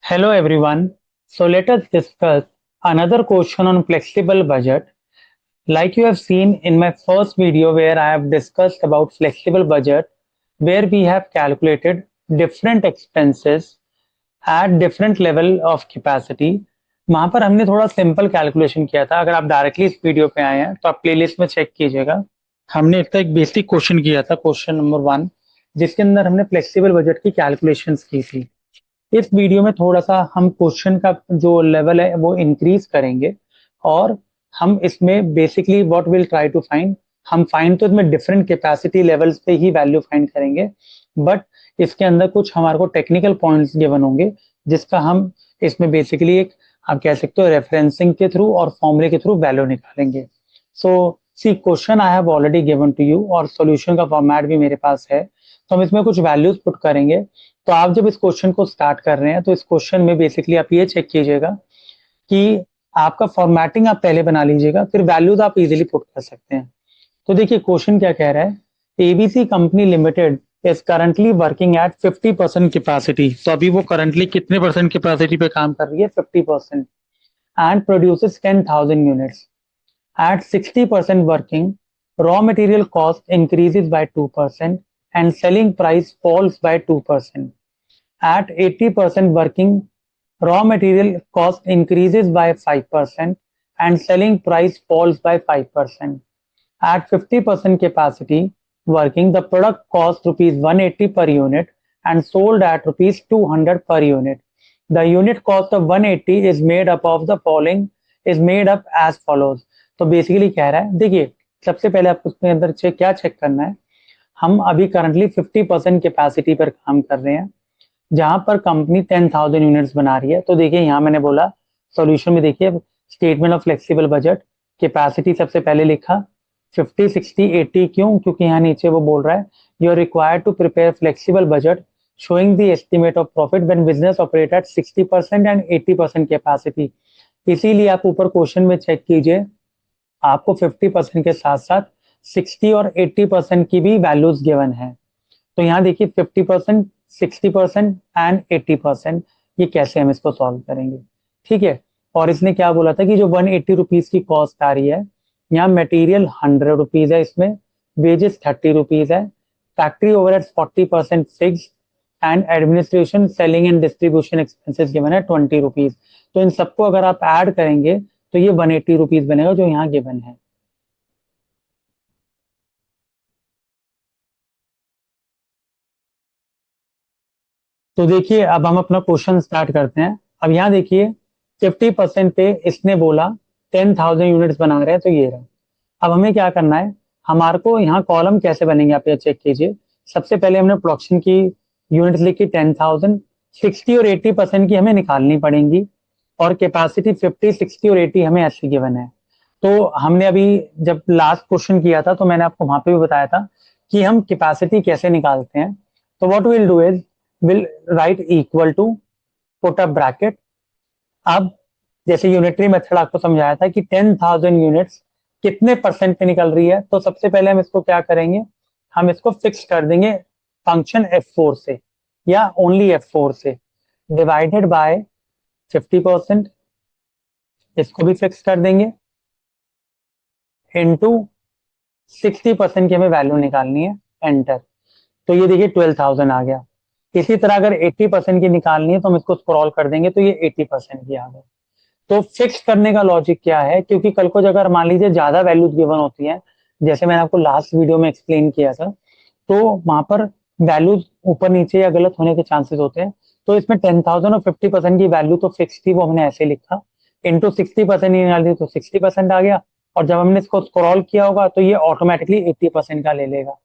Hello everyone. So let us discuss another question on flexible budget. Like you have seen in my first video where I have discussed about flexible budget, where we have calculated different expenses at different level of capacity. वहां पर हमने थोड़ा simple calculation किया था. अगर आप directly इस video पे आए हैं तो आप प्लेलिस्ट में चेक कीजिएगा. हमने इसका एक बेसिक क्वेश्चन किया था, क्वेश्चन नंबर 1, जिसके अंदर हमने फ्लेक्सिबल बजट की कैलकुलेशंस की थी. इस वीडियो में थोड़ा-सा हम क्वेश्चन का जो लेवल है वो इंक्रीज करेंगे और हम इसमें basically what will try to find, हम फाइंड तो इसमें डिफरेंट कैपेसिटी लेवल्स पे ही वैल्यू फाइंड करेंगे, बट इसके अंदर कुछ हमारे को टेक्निकल पॉइंट्स गिवन होंगे जिसका हम इसमें बेसिकली एक आप कह सकते हो रेफरेंसिंग के थ्रू और फॉर्मूले के थ्रू वैल्यू निकालेंगे. So see question I have already given to you और सॉल्यूशन का फॉर्मेट भी मेरे पास है, तो हम इसमें कुछ वैल्यूज पुट करेंगे. तो आप जब इस क्वेश्चन को स्टार्ट कर रहे हैं तो इस क्वेश्चन में बेसिकली आप ये चेक कीजिएगा कि आपका फॉर्मेटिंग आप पहले बना लीजिएगा, फिर वैल्यूज आप इजीली पुट कर सकते हैं. तो देखिए क्वेश्चन क्या कह रहा है. ABC company limited is currently working at 50% capacity. तो अभी वो करंटली कितने परसेंट कैपेसिटी पे काम कर रही है? 50%. And produces 10,000 units. At 60% working, raw material cost increases by 2% and selling price falls by 2%. At 80% working, raw material cost increases by 5% and selling price falls by 5%. At 50% capacity working, the product costs rupees 180 per unit and sold at rupees 200 per unit. The unit cost of 180 is made up of the following is made up as follows. तो basically कह रहा है, देखिए सबसे पहले आपको उसके अंदर क्या चेक करना है. हम अभी करंटली 50% कैपेसिटी पर काम कर रहे हैं जहां पर कंपनी 10,000 यूनिट्स बना रही है. तो देखिए यहाँ मैंने बोला सॉल्यूशन में, देखिए statement of flexible budget, capacity सबसे पहले लिखा 50, 60, 80. क्यों? क्योंकि यहाँ नीचे वो बोल रहा है you are required to prepare flexible budget showing the estimate of profit when business operate at 60% and 80% capacity. इसीलिए आप ऊपर क्वेश्चन में चेक कीजिए, आपको 50% के साथ साथ 60 और 80% की भी वैल्यूज गिवन है. तो यहाँ देखिए 50%, 60% एंड 80%, ये कैसे हम इसको सॉल्व करेंगे. ठीक है. और इसने क्या बोला था कि जो 180 रुपीज की कॉस्ट आ रही है, यहाँ मटेरियल 100 रुपीज है, इसमें वेजेस 30 रुपीज है, factory overheads 40% fix and administration selling and distribution expenses given है 20 रुपीज. तो इन सबको अगर आप ऐड करेंगे तो ये 180 रुपीज बनेगा जो यहाँ गिवन है. तो देखिए अब हम अपना क्वेश्चन स्टार्ट करते हैं. अब यहाँ देखिए 50% पे इसने बोला 10,000 यूनिट्स बना रहे हैं, तो ये रहा. अब हमें क्या करना है, हमारे को यहाँ कॉलम कैसे बनेंगे आप ये चेक कीजिए. सबसे पहले हमने प्रोडक्शन की यूनिट्स लिखी 10,000, 60 और 80% की हमें निकालनी पड़ेंगी और कैपेसिटी 50, 60 और 80 हमें ऐसे गिवन है. तो हमने अभी जब लास्ट क्वेश्चन किया था तो मैंने आपको वहां पे भी बताया था कि हम कैपेसिटी कैसे निकालते हैं. तो what will do is will write equal to, put a bracket. अब जैसे यूनिटरी मेथड आपको समझाया था कि 10,000 यूनिट्स कितने परसेंट पे निकल रही है, तो सबसे पहले हम इसको क्या करेंगे, हम इसको फिक्स कर देंगे फंक्शन F4 से या ओनली F4 से, डिवाइडेड बाय 50%, इसको भी फिक्स कर देंगे, इनटू 60% की हमें वैल्यू निकालनी है, एंटर. तो ये देखिए 12,000 आ गया. इसी तरह अगर 80% की निकालनी है तो हम इसको स्क्रॉल कर देंगे तो ये 80% की आ गई. तो फिक्स करने का लॉजिक क्या है, क्योंकि कल को अगर मान लीजिए ज्यादा वैल्यूज गिवन होती है, जैसे मैंने आपको लास्ट वीडियो में एक्सप्लेन किया था, तो वहां पर वैल्यूज ऊपर नीचे या गलत होने के चांसेस होते हैं. तो इसमें 10,000 और 50% की वैल्यू तो फिक्स थी, वो हमने ऐसे लिखा, इंटू 60% निकाल दी तो 60% आ गया. और जब हमने इसको स्क्रॉल किया होगा तो ये ऑटोमेटिकली 80% का ले लेगा.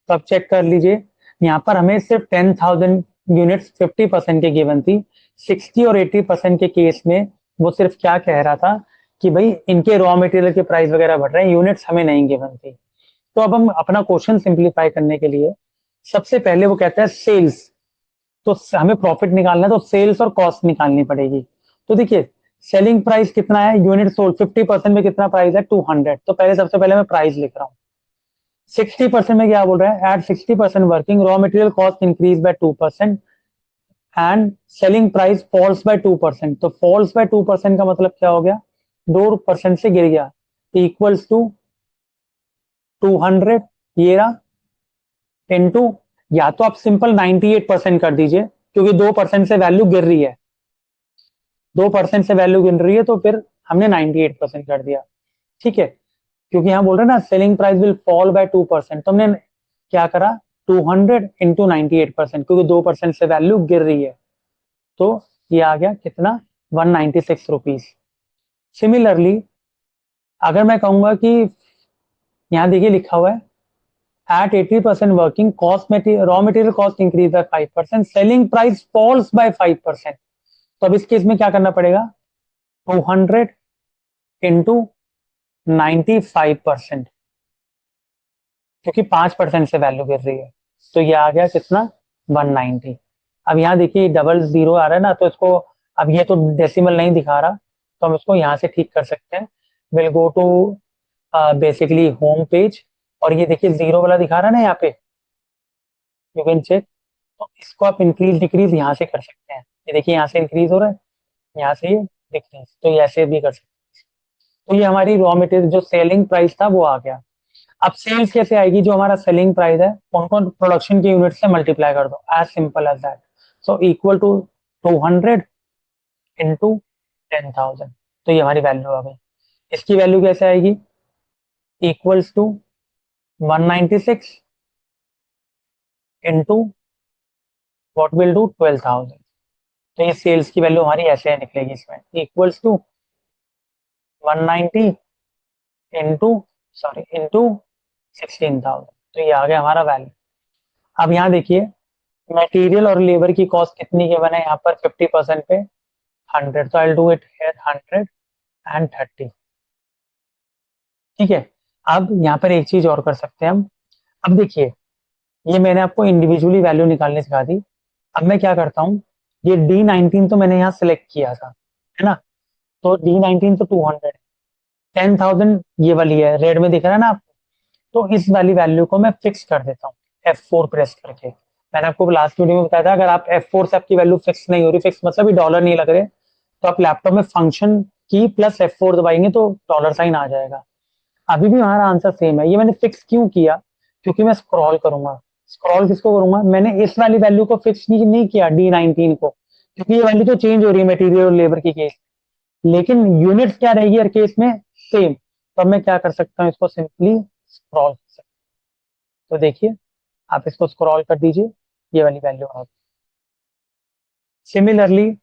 तो अब चेक कर लीजिए, यहाँ पर हमें सिर्फ 10,000 यूनिट्स 50% के गिवन थी. 60 और 80% के केस में वो सिर्फ क्या कह रहा था कि भाई इनके रॉ मटेरियल के प्राइस वगैरह बढ़ रहे हैं, यूनिट्स हमें नहीं गिवन थी. तो अब हम अपना क्वेश्चन सिंप्लीफाई करने के लिए सबसे पहले वो कहता है सेल्स. तो हमें प्रॉफिट निकालना है तो सेल्स और कॉस्ट निकालनी पड़ेगी. तो देखिए सेलिंग प्राइस कितना है, यूनिट सोल्ड 50% में कितना प्राइस है, 200. तो पहले सबसे पहले मैं प्राइस लिख रहा हूँ. 60% में क्या बोल रहा है, at 60% working raw material cost increase by 2% and selling price falls by 2%। तो फॉल्स बाय 2% का मतलब क्या हो गया, 2% से गिर गया, इक्वल्स टू 200 ये रहा, इनटू, या तो आप सिंपल 98% कर दीजिए क्योंकि 2% से वैल्यू गिर रही है, 2% से वैल्यू गिर रही है, तो फिर हमने 98% कर दिया। ठीक है, क्योंकि यहाँ बोल रहे हैं ना selling price will fall bye 2%, तो हमने क्या करा, 200 इंटू 98%, क्योंकि 2% से वैल्यू गिर रही है, तो ये आ गया कितना, 196 रुपीज। सिमिलरली अगर मैं कहूंगा कि यहाँ देखिए लिखा हुआ है at 80% working cost material raw material cost increase by 5%, selling price falls by 5%। तो अब इस केस में क्या करना पड़ेगा, 200 इंटू 95%, क्योंकि 5% से वैल्यू गिर रही है, तो ये आ गया कितना, 190। अब यहाँ देखिए डबल जीरो आ रहा है ना, तो इसको, अब ये तो डेसिमल नहीं दिखा रहा, तो हम इसको यहाँ से ठीक कर सकते हैं। Will go to basically home page, और ये देखिए जीरो वाला दिखा रहा है ना यहाँ पे, यू कैन चेक। तो इसको आप इंक्रीज डिक्रीज यहाँ से कर सकते हैं, ये देखिए यहाँ से इंक्रीज हो रहा है, यहाँ से ये डिक्रीज, तो ये ऐसे भी कर सकते हैं। तो ये हमारी रॉ मटेरियल जो सेलिंग प्राइस था वो आ गया। अब सेल्स कैसे आएगी, जो हमारा सेलिंग प्राइस है उनको प्रोडक्शन के यूनिट से मल्टीप्लाई कर दो, as simple as that. So equal to 200 into 10,000, तो ये हमारी वैल्यू आ गई। इसकी वैल्यू कैसे आएगी, equals to 196 into what will do 12,000। तो ये सेल्स की वैल्यू हमारी ऐसे निकलेगी इसमें, equals to 190 into, sorry into 16,000, तो ये आ गया हमारा वैल्यू। अब यहाँ देखिए मटेरियल और लेबर की कॉस्ट कितनी गिवन है यहाँ पर, 50% पे 100, तो आई डू इट हियर 130। ठीक है, अब यहाँ पर एक चीज और कर सकते हैं हम। अब देखिए ये मैंने आपको इंडिविजुअली वैल्यू निकालने सिखा दी। अब मैं क्या करता हूँ, ये D19 तो मैंने यहाँ सिलेक्ट किया था, है ना, तो D19 तो 200, 10,000 ये वाली है, रेड में दिख रहा है ना आपको, तो इस वाली वैल्यू को मैं फिक्स कर देता हूँ F4 प्रेस करके। मैंने आपको लास्ट वीडियो में बताया था, अगर आप F4 से आपकी वैल्यू फिक्स नहीं हो रही, फिक्स मतलब डॉलर नहीं लग रहे, तो आप लैपटॉप में फंक्शन की प्लस F4 दबाएंगे तो डॉलर साइन आ जाएगा। अभी भी हमारा आंसर सेम है। ये मैंने फिक्स क्यों किया, क्योंकि मैं स्क्रॉल करूंगा, स्क्रॉल किसको करूंगा, मैंने इस वाली वैल्यू को फिक्स नहीं किया D19 को, क्योंकि ये वैल्यू तो चेंज हो रही है मटेरियल और लेबर की केस, लेकिन यूनिट्स क्या रहेगी हर केस में, सेम। तो अब मैं क्या कर सकता हूँ, इसको सिंपली स्क्रॉल कर सकता हूँ। तो देखिए आप इसको स्क्रॉल कर दीजिए, ये वाली वैल्यू आ गई। सिमिलरली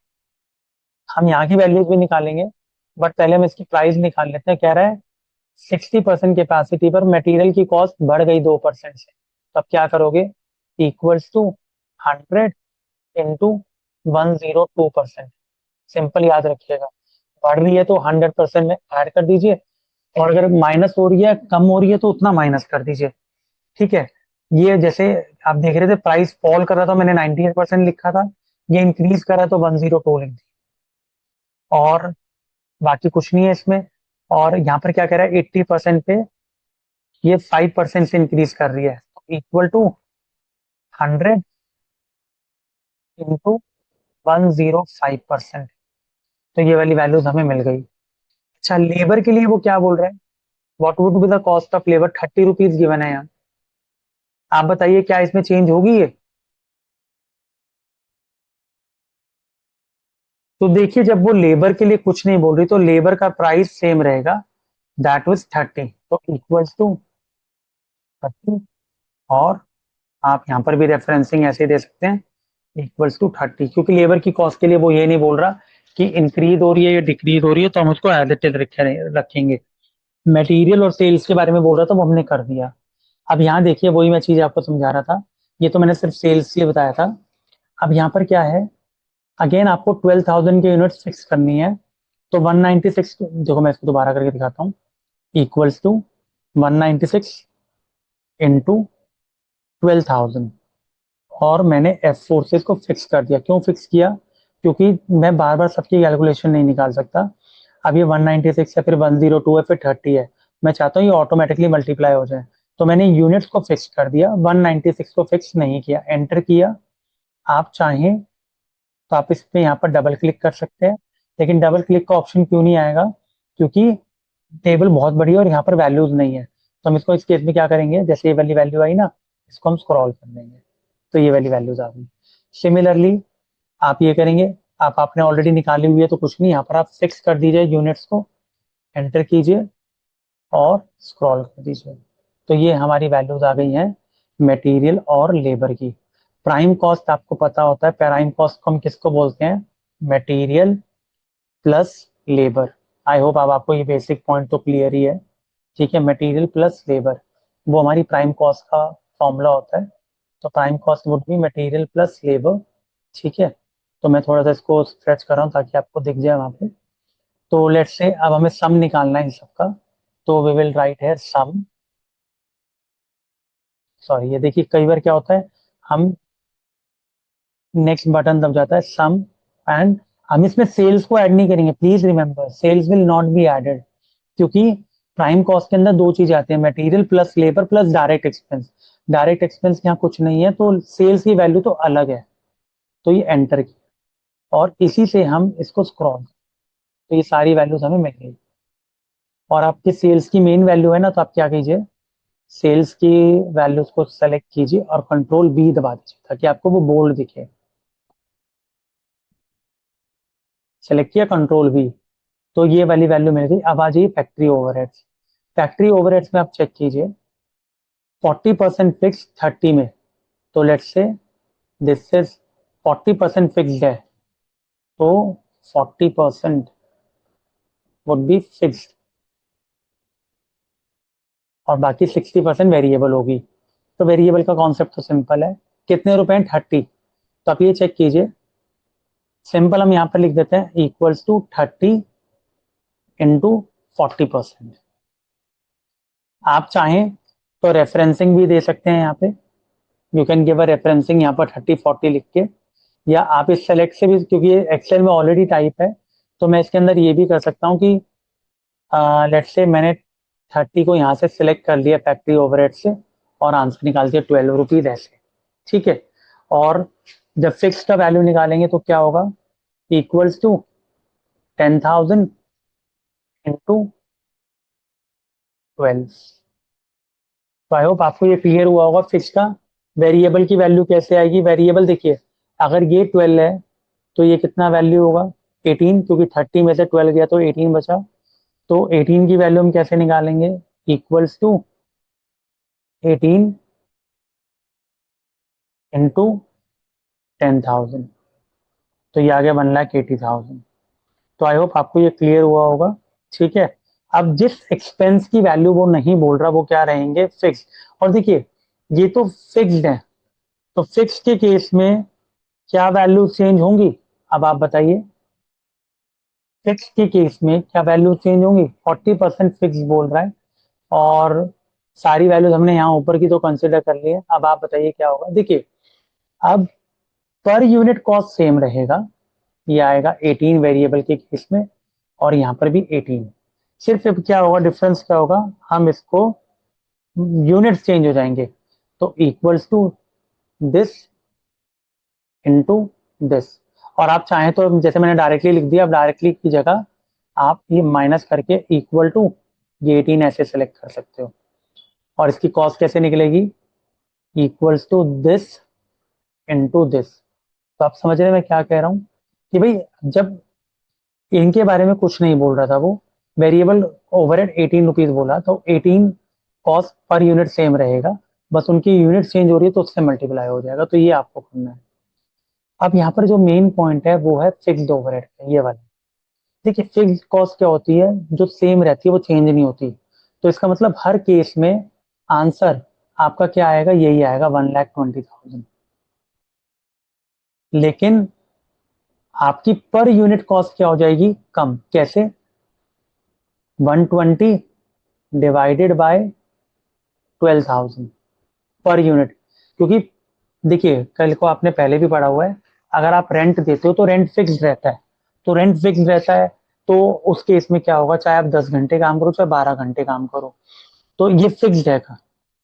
हम यहाँ की वैल्यूज भी निकालेंगे, बट पहले हम इसकी प्राइस निकाल लेते हैं। कह रहा है 60% कैपेसिटी पर मटेरियल की कॉस्ट बढ़ गई 2% से, तो अब क्या करोगे, इक्वल्स टू 100 इंटू 102%। सिंपल याद रखिएगा, बढ़ रही है तो 100% में ऐड कर दीजिए, और अगर माइनस हो रही है, कम हो रही है, तो उतना माइनस कर दीजिए। ठीक है, ये जैसे आप देख रहे थे प्राइस फॉल कर रहा था, मैंने 98% लिखा था, ये इंक्रीज कर रहा है तो 102 लिख दी, और बाकी कुछ नहीं है इसमें। और यहाँ पर क्या कह रहा है, 80% पे ये 5% से इंक्रीज कर रही है, इक्वल टू 100 इंटू 105%, तो ये वाली वैल्यूज हमें मिल गई। अच्छा, लेबर के लिए वो क्या बोल रहे हैं, what would be the cost of labour, 30 rupees given है यहाँ। आप बताइए क्या इसमें चेंज होगी ये, तो देखिए जब वो लेबर के लिए कुछ नहीं बोल रही, तो लेबर का प्राइस सेम रहेगा, दैट वाज 30, तो इक्वल्स टू 30, और आप यहाँ पर भी रेफरेंसिंग ऐसे दे सकते हैं, इक्वल्स टू 30, क्योंकि लेबर की कॉस्ट के लिए वो ये नहीं बोल रहा कि इंक्रीज हो रही है या डिक्रीज हो रही है, तो हम उसको एज इट इज रखेंगे। मटेरियल और सेल्स के बारे में बोल रहा था, वो हमने कर दिया। अब यहाँ देखिए वही मैं चीज आपको समझा रहा था, ये तो मैंने सिर्फ सेल्स के लिए बताया था। अब यहाँ पर क्या है, अगेन आपको 12,000 के यूनिट्स फिक्स करनी है, तो 196, देखो मैं इसको दोबारा करके दिखाता हूँ, इक्वल्स टू 196 इंटू 12,000, और मैंने F4 से इसको फिक्स कर दिया। क्यों फिक्स किया, क्योंकि मैं बार बार सबकी कैलकुलेशन नहीं निकाल सकता। अब ये 196 है, फिर 102 है, फिर 30 है, मैं चाहता हूँ ये ऑटोमेटिकली मल्टीप्लाई हो जाए, तो मैंने यूनिट्स को फिक्स कर दिया, 196 को फिक्स नहीं किया, एंटर किया। आप चाहें तो आप इस पे यहाँ पर डबल क्लिक कर सकते हैं, लेकिन डबल क्लिक का ऑप्शन क्यों नहीं आएगा, क्योंकि टेबल बहुत बड़ी है और यहाँ पर वैल्यूज नहीं है। तो हम इसको इस केस में क्या करेंगे, जैसे ये वाली वैल्यू आई ना, इसको हम स्क्रॉल कर देंगे, तो ये वाली वैल्यूज आ गई। सिमिलरली आप ये करेंगे, आप आपने ऑलरेडी निकाली हुई है तो कुछ नहीं, यहाँ पर आप फिक्स कर दीजिए यूनिट्स को, एंटर कीजिए और स्क्रॉल कर दीजिए। तो ये हमारी वैल्यूज आ गई हैं मटेरियल और लेबर की। प्राइम कॉस्ट आपको पता होता है, प्राइम कॉस्ट को हम किसको बोलते हैं, material plus labour. I hope अब आपको ये बेसिक पॉइंट तो क्लियर ही है। ठीक है, मटेरियल प्लस लेबर वो हमारी प्राइम कॉस्ट का फॉर्मूला होता है। तो prime cost would be material plus labour. ठीक है, तो मैं थोड़ा सा इसको स्ट्रेच कर रहा हूँ ताकि आपको दिख जाए वहां पे। तो लेट्स से अब हमें सम निकालना है इन सबका, तो वी विल राइट है सम। सॉरी, ये देखिए कई बार क्या होता है, हम नेक्स्ट बटन दब जाता है सम, एंड हम इसमें सेल्स को ऐड नहीं करेंगे, please remember sales will not be added, क्योंकि प्राइम कॉस्ट के अंदर दो चीजें आती है, material plus labour plus direct expense. Direct expense यहाँ कुछ नहीं है, तो सेल्स की वैल्यू तो अलग है, तो ये एंटर की, और इसी से हम इसको स्क्रॉल, तो ये सारी वैल्यूज हमें मिल गई। और आपकी सेल्स की मेन वैल्यू है ना, तो आप क्या कीजिए, सेल्स की वैल्यूज को सेलेक्ट कीजिए और कंट्रोल बी दबा दीजिए ताकि आपको वो बोल्ड दिखे। सेलेक्ट किया, कंट्रोल बी, तो ये वाली वैल्यू मिल गई। अब आ जाइए फैक्ट्री ओवरहेड्स। फैक्ट्री ओवरहेड्स में आप चेक कीजिए, 40% फिक्स 30 में, तो लेट्स से दिस इज 40% फिक्स्ड है, तो 40% वुड बी फिक्स्ड और बाकी 60% वेरिएबल होगी। तो वेरिएबल का कॉन्सेप्ट तो सिंपल है, कितने रुपए हैं, 30। तो आप ये चेक कीजिए, सिंपल हम यहाँ पर लिख देते हैं इक्वल्स टू 30 इंटू 40%। आप चाहें तो रेफरेंसिंग भी दे सकते हैं यहाँ पे, you can give a referencing यहाँ पर 30-40 लिख के, या आप इस सेलेक्ट से भी, क्योंकि ये एक्सेल में ऑलरेडी टाइप है, तो मैं इसके अंदर ये भी कर सकता हूँ कि लेट्स से मैंने 30 को यहाँ से सिलेक्ट कर लिया फैक्ट्री ओवरहेड से, और आंसर निकाल दिया 12 रुपीज ऐसे। ठीक है, और जब फिक्स का वैल्यू निकालेंगे तो क्या होगा, इक्वल्स टू 10,000 इंटू 12। तो आई होप आपको ये क्लियर हुआ होगा फिक्स का। वेरिएबल की वैल्यू कैसे आएगी, वेरिएबल देखिए, अगर ये 12 है तो ये कितना वैल्यू होगा, 18, क्योंकि 30 में से 12 गया तो 18 बचा। तो 18 की वैल्यू हम कैसे निकालेंगे, इक्वल्स टू 18 इंटू 10,000, तो ये आ गया 1,80,000। तो आई होप आपको ये क्लियर हुआ होगा। ठीक है, अब जिस एक्सपेंस की वैल्यू वो नहीं बोल रहा वो क्या रहेंगे, फिक्स। और देखिए ये तो फिक्स्ड है, तो फिक्स के केस में क्या वैल्यू चेंज होंगी, अब आप बताइए, फिक्स के केस में क्या वैल्यू चेंज होंगी, 40% फिक्स बोल रहा है, और सारी वैल्यूज हमने यहाँ ऊपर की तो कंसिडर कर ली है। अब आप बताइए क्या होगा, देखिए अब पर यूनिट कॉस्ट सेम रहेगा, ये आएगा 18 वेरिएबल के केस में, और यहाँ पर भी 18। सिर्फ अब क्या होगा, डिफरेंस क्या होगा, हम इसको यूनिट्स चेंज हो जाएंगे, तो equals to this into this. और आप चाहें तो जैसे मैंने डायरेक्टली लिख दिया, अब डायरेक्टली की जगह आप ये माइनस करके इक्वल टू ये 18 ऐसे सेलेक्ट कर सकते हो। और इसकी कॉस्ट कैसे निकलेगी, equals to this into this. तो आप समझ रहे हैं मैं क्या कह रहा हूँ, कि भाई जब इनके बारे में कुछ नहीं बोल रहा था वो, वेरिएबल ओवरहेड 18 रुपीज बोला, तो 18 कॉस्ट पर यूनिट सेम रहेगा, बस उनकी यूनिट चेंज हो रही है तो उससे मल्टीप्लाई हो जाएगा। तो ये आपको करना है। अब यहाँ पर जो मेन पॉइंट है वो है फिक्स्ड ओवरहेड, ये वाला। देखिए फिक्स्ड कॉस्ट क्या होती है, जो सेम रहती है वो चेंज नहीं होती, तो इसका मतलब हर केस में आंसर आपका क्या आएगा, यही आएगा 1,20,000। लेकिन आपकी पर यूनिट कॉस्ट क्या हो जाएगी, कम, कैसे, 120 डिवाइडेड बाय 12,000 पर यूनिट। क्योंकि देखिए कल को आपने पहले भी पढ़ा हुआ है, अगर आप रेंट देते हो तो रेंट फिक्स्ड रहता है, तो रेंट फिक्स्ड रहता है, तो उस केस में क्या होगा, चाहे आप 10 घंटे काम करो चाहे 12 घंटे काम करो, तो ये फिक्स्ड रहेगा।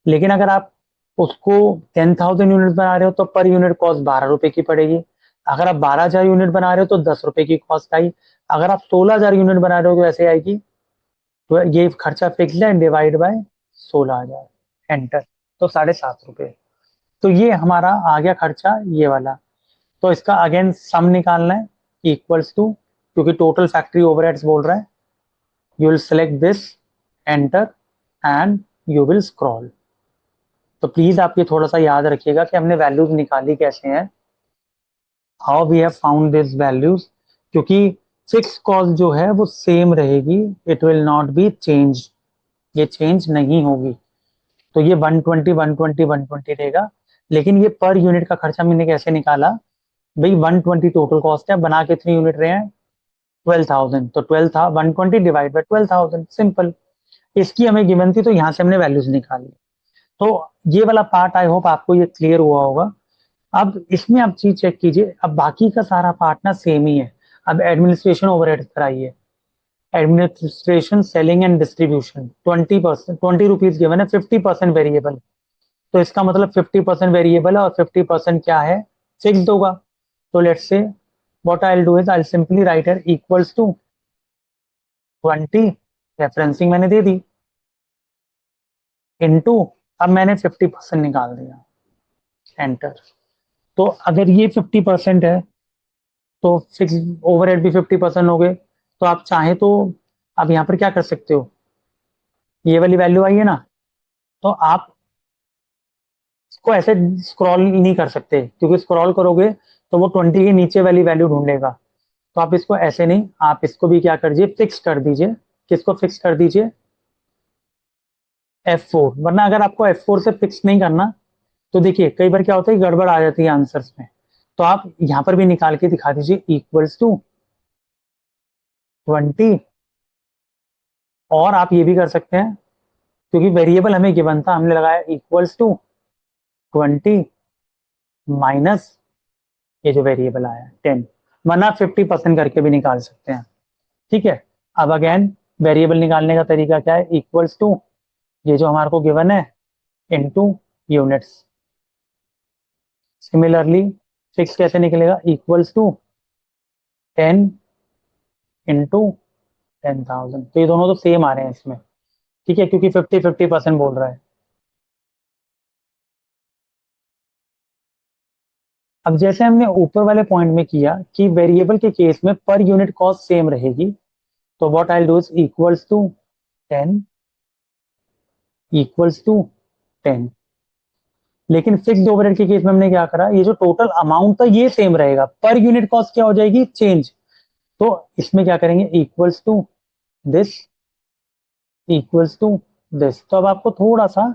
लेकिन अगर आप उसको 10,000 यूनिट बना रहे हो तो पर यूनिट कॉस्ट 12 रुपए की पड़ेगी। अगर आप 12,000 यूनिट बना रहे हो तो 10 रुपए की कॉस्ट आई। अगर आप 16,000 यूनिट बना रहे हो तो ऐसे आएगी। तो ये खर्चा फिक्स है, डिवाइड बाय 16,000, एंटर। तो 7.5 रुपए। तो ये हमारा आ गया खर्चा ये वाला। तो इसका अगेन सम निकालना है, इक्वल्स टू, क्योंकि टोटल फैक्ट्री ओवरहेड्स बोल रहा है, you will select this, enter, and you will scroll. तो प्लीज आप ये थोड़ा सा याद रखिएगा कि हमने वैल्यूज निकाली कैसे हैं, how we have found this values. क्योंकि फिक्स कॉस्ट जो है वो सेम रहेगी, it will not be change, ये चेंज नहीं होगी। तो ये 120 120 120 रहेगा। लेकिन ये पर यूनिट का खर्चा मैंने कैसे निकाला, भाई 120 टोटल कॉस्ट है, बना कितने यूनिट रहे हैं, 12,000। तो 12 था 120 डिवाइड बाय 12,000, सिंपल। इसकी हमें गिवन थी तो यहाँ से हमने वैल्यूज निकाली। तो ये वाला पार्ट आई होप आपको ये क्लियर हुआ होगा। अब इसमें आप चीज चेक कीजिए, अब बाकी का सारा पार्ट ना सेम ही है। अब एडमिनिस्ट्रेशन ओवरहेड कराइए। Administration, selling and distribution 20%, 20 rupees given है, 50% वेरिएबल। तो इसका मतलब 50% वेरिएबल है और 50% क्या है, फिक्स्ड होगा। तो let's say what I will do is I simply write here equals to 20, referencing मैंने दे दी, इनटू, अब मैंने 50% निकाल दिया, एंटर। तो अगर ये 50% है तो फिक्स ओवरहेड भी 50% हो गए। तो आप चाहें तो आप यहाँ पर क्या कर सकते हो, ये वाली वैल्यू आई है ना, तो आप इसको ऐसे स्क्रॉल नहीं कर सकते, क्योंकि स्क्रॉल करोगे तो वो 20 के नीचे वाली वैल्यू ढूंढेगा। तो आप इसको ऐसे नहीं, आप इसको भी क्या कर दीजिए, फिक्स कर दीजिए। किसको फिक्स कर दीजिए, F4। वरना अगर आपको F4 से फिक्स नहीं करना तो देखिए कई बार क्या होता है, गड़बड़ आ जाती है आंसर्स में। तो आप यहां पर भी निकाल के दिखा दीजिए इक्वल्स टू 20। और आप ये भी कर सकते हैं, क्योंकि वेरिएबल हमें गिवन था, हमने लगाया इक्वल्स टू 20 माइनस ये जो वेरिएबल आया 10। वरना 50% करके भी निकाल सकते हैं। ठीक है। अब अगेन वेरिएबल निकालने का तरीका क्या है, इक्वल्स टू ये जो हमारे को गिवन है इनटू यूनिट्स। सिमिलरली फिक्स कैसे निकलेगा, इक्वल्स टू 10 इंटू 10,000। तो ये दोनों तो सेम आ रहे हैं इसमें, ठीक है, क्योंकि 50-50% बोल रहा है। अब जैसे हमने ऊपर वाले पॉइंट में किया कि वेरिएबल के केस में पर यूनिट कॉस्ट सेम रहेगी, तो what I do is equals to 10 equals to 10। लेकिन फिक्स्ड ओवरहेड के केस में हमने क्या करा, ये जो टोटल अमाउंट था ये सेम रहेगा, पर यूनिट कॉस्ट क्या हो जाएगी, चेंज। तो इसमें क्या करेंगे, equals to this equals to this. तो अब आपको थोड़ा सा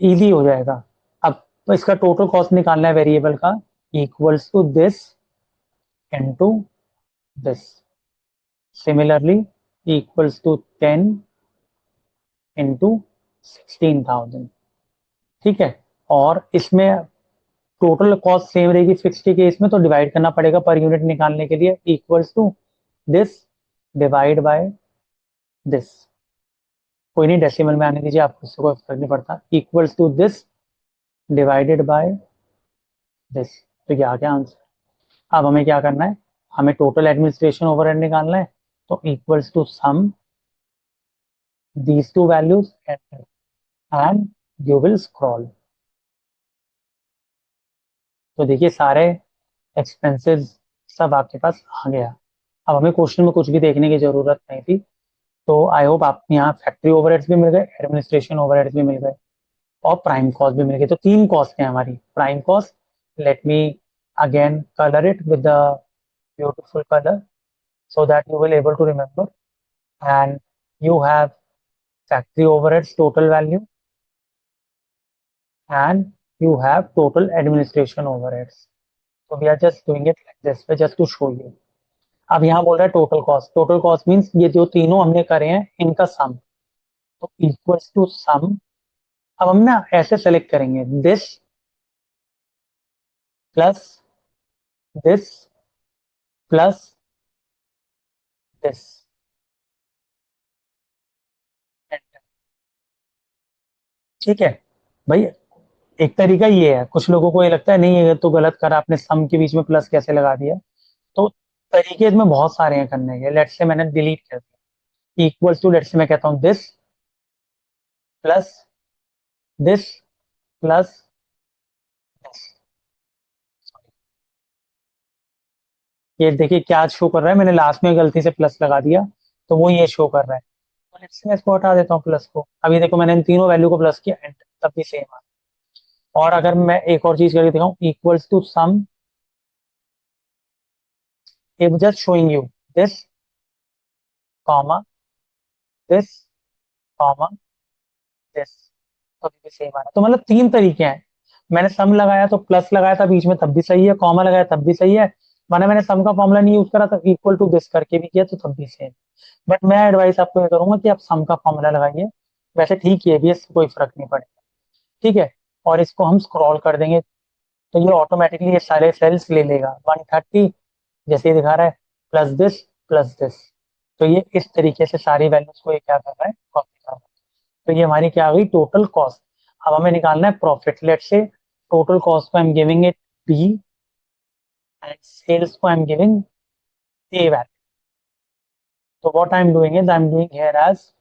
इजी हो जाएगा। अब तो इसका टोटल कॉस्ट निकालना है वेरिएबल का, equals to this into this. Similarly equals to 10 into 16,000। ठीक है। और इसमें टोटल कॉस्ट सेम रहेगी फिक्स के केस में, तो डिवाइड करना पड़ेगा पर यूनिट निकालने के लिए, equals to this divide by this. कोई नहीं, डेसिमल में आने दीजिए, आपको इससे कोई फर्क नहीं पड़ता। Equals to this divided by this. तो ये आ गया आंसर। अब हमें क्या करना है, हमें टोटल एडमिनिस्ट्रेशन ओवरहेड निकालना है। तो equals to sum these two values and you will scroll. तो देखिए सारे एक्सपेंसेस सब आपके पास आ गया। अब हमें क्वेश्चन में कुछ भी देखने की जरूरत नहीं थी। तो आई होप आप यहाँ फैक्ट्री ओवरहेड्स भी मिल गए, एडमिनिस्ट्रेशन ओवरहेड्स भी मिल गए, और प्राइम कॉस्ट भी मिल गई। तो तीन कॉस्ट है हमारी। Prime cost, let me again colour it with the beautiful colour so that you will able to remember. And you have factory overheads total value, and you have total administration overheads. So we are just doing it like this way just to show you. अब यहाँ बोल रहा है total cost, total cost means ये जो तीनों हमने करे हैं इनका सम। तो इक्वल्स टू सम। अब हम ना ऐसे सेलेक्ट करेंगे, this plus this plus this. ठीक है भाई, एक तरीका ये है, कुछ लोगों को ये लगता है नहीं ये तो गलत करा आपने, सम के बीच में प्लस कैसे लगा दिया। तो तरीके इसमें बहुत सारे हैं करने के। लेट्स से मैंने डिलीट कर दिया, इक्वल टू लेट्स से मैं कहता हूँ this plus this plus this. ये देखिए क्या शो कर रहा है, मैंने लास्ट में गलती से प्लस लगा दिया तो वो ये शो कर रहा है। तो लेट्स से मैं इसको हटा देता हूँ प्लस को, अभी देखो मैंने इन तीनों वैल्यू को प्लस किया एंड तब भी सेम आ। और अगर मैं एक और चीज करके दिखाऊं, equals to sum, it was just showing you this comma this comma this, तो भी सेम आ रहा है। तो मतलब तीन तरीके हैं, मैंने सम लगाया तो प्लस लगाया था बीच में तब भी सही है, कॉमा लगाया तब भी सही है, माने मैंने सम का फॉर्मूला नहीं यूज करा तो इक्वल टू दिस करके भी किया तो तब भी सेम। बट मैं एडवाइस आपको ये करूंगा कि आप सम का फॉर्मूला लगाइए, वैसे ठीक है भी, इससे कोई फर्क नहीं पड़ेगा। ठीक है, और इसको हम स्क्रॉल कर देंगे तो ये ऑटोमेटिकली ये सारे सेल्स ले लेगा 130, जैसे ये दिखा रहा है प्लस दिस। तो ये इस तरीके से सारी वैल्यूज को ये क्या कर रहा है, कॉपी कर रहा है। तो ये हमारी क्या आ गई, टोटल कॉस्ट। अब हमें निकालना है profit. Let's say total cost को I am giving it B and sales को I am giving A value. तो what I am doing is I am doing here as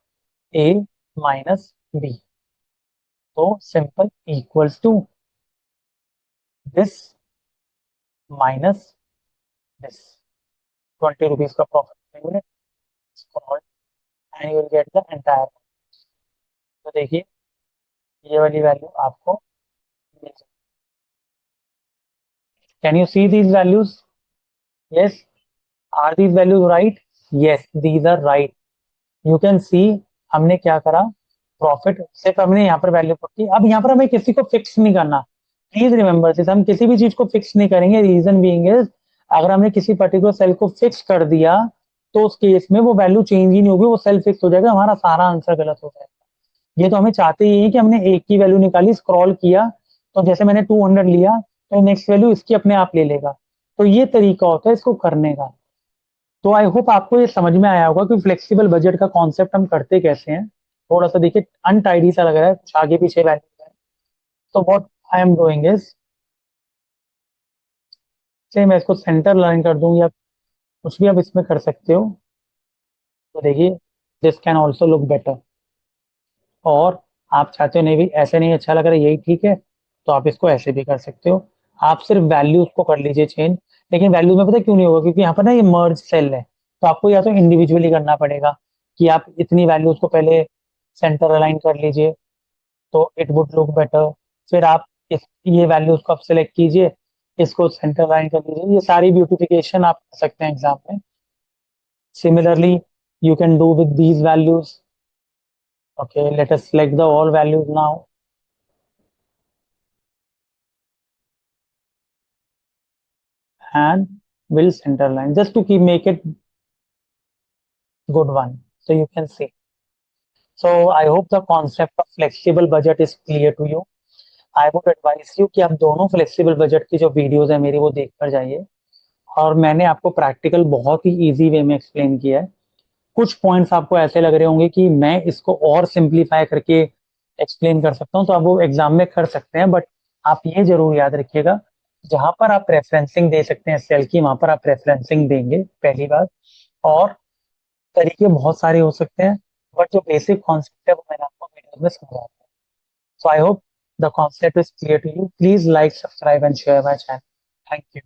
A minus B. तो simple equals to this minus this, 20 rupees का profit and you will get the entire. तो देखिए ये वाली value आपको मिल जाएगी। Can you see these values? Yes, are these values right? Yes, these are right. You can see हमने क्या करा, प्रॉफिट सिर्फ हमने यहाँ पर वैल्यू पुट की। अब यहाँ पर हमें किसी को फिक्स नहीं करना, प्लीज रिमेंबर दिस, हम किसी भी चीज को फिक्स नहीं करेंगे। रीजन बीइंग इज अगर हमने किसी पर्टिकुलर सेल को फिक्स कर दिया तो उस केस में वो वैल्यू चेंज ही नहीं होगी, वो सेल फिक्स हो जाएगा, हमारा सारा आंसर गलत हो जाएगा। ये तो हमें चाहते ही है कि हमने एक की वैल्यू निकाली, स्क्रॉल किया तो जैसे मैंने 200 लिया तो नेक्स्ट वैल्यू इसकी अपने आप ले लेगा। तो ये तरीका होता है इसको करने का। तो आई होप आपको ये समझ में आया होगा कि फ्लेक्सिबल बजट का कॉन्सेप्ट हम करते कैसे हैं। थोड़ा सा देखिए अनटाइडी सा लग रहा है, कुछ आगे पीछे वैल्यू है। तो what I am doing is, से मैं इसको सेंटर लाइन कर दूं या कुछ भी आप इसमें कर सकते हो। तो देखिए this can also look better. और आप चाहते हो नहीं भी ऐसे नहीं अच्छा लग रहा है, यही ठीक है, तो आप इसको ऐसे भी कर सकते हो। आप सिर्फ वैल्यूज को कर लीजिए चेंज। लेकिन वैल्यूज में पता है क्यों नहीं होगा, क्योंकि यहाँ पर ना ये मर्ज सेल है, तो आपको या तो इंडिविजुअली करना पड़ेगा कि आप इतनी वैल्यूज को पहले सेंटर अलाइन कर लीजिए तो इट वुड लुक बेटर। फिर आप ये वैल्यूज को आप सेलेक्ट कीजिए, इसको सेंटर अलाइन कर लीजिए, ये सारी ब्यूटिफिकेशन आप कर सकते हैं एग्जाम में। Similarly, you can do with these values. Okay, let us select the all values now and will center line just to keep make it good one. So you can see. So I hope the concept of flexible budget is clear to you. I would advise you कि आप दोनों flexible budget की जो videos है मेरी वो देख कर जाइए। और मैंने आपको प्रैक्टिकल बहुत ही इजी वे में एक्सप्लेन किया है। कुछ पॉइंट्स आपको ऐसे लग रहे होंगे कि मैं इसको और सिंप्लीफाई करके एक्सप्लेन कर सकता हूँ, तो आप वो एग्जाम में कर सकते हैं। बट आप ये जरूर याद रखिएगा, जहां पर आप रेफरेंसिंग दे सकते हैं सेल की वहां पर आप रेफरेंसिंग देंगे, पहली बात। और तरीके बहुत सारे हो सकते हैं, बट जो बेसिक कॉन्सेप्ट है वो मैंने आपको वीडियो में समझाया। So I hope the concept is clear to you. Please like, subscribe and share my channel. Thank you.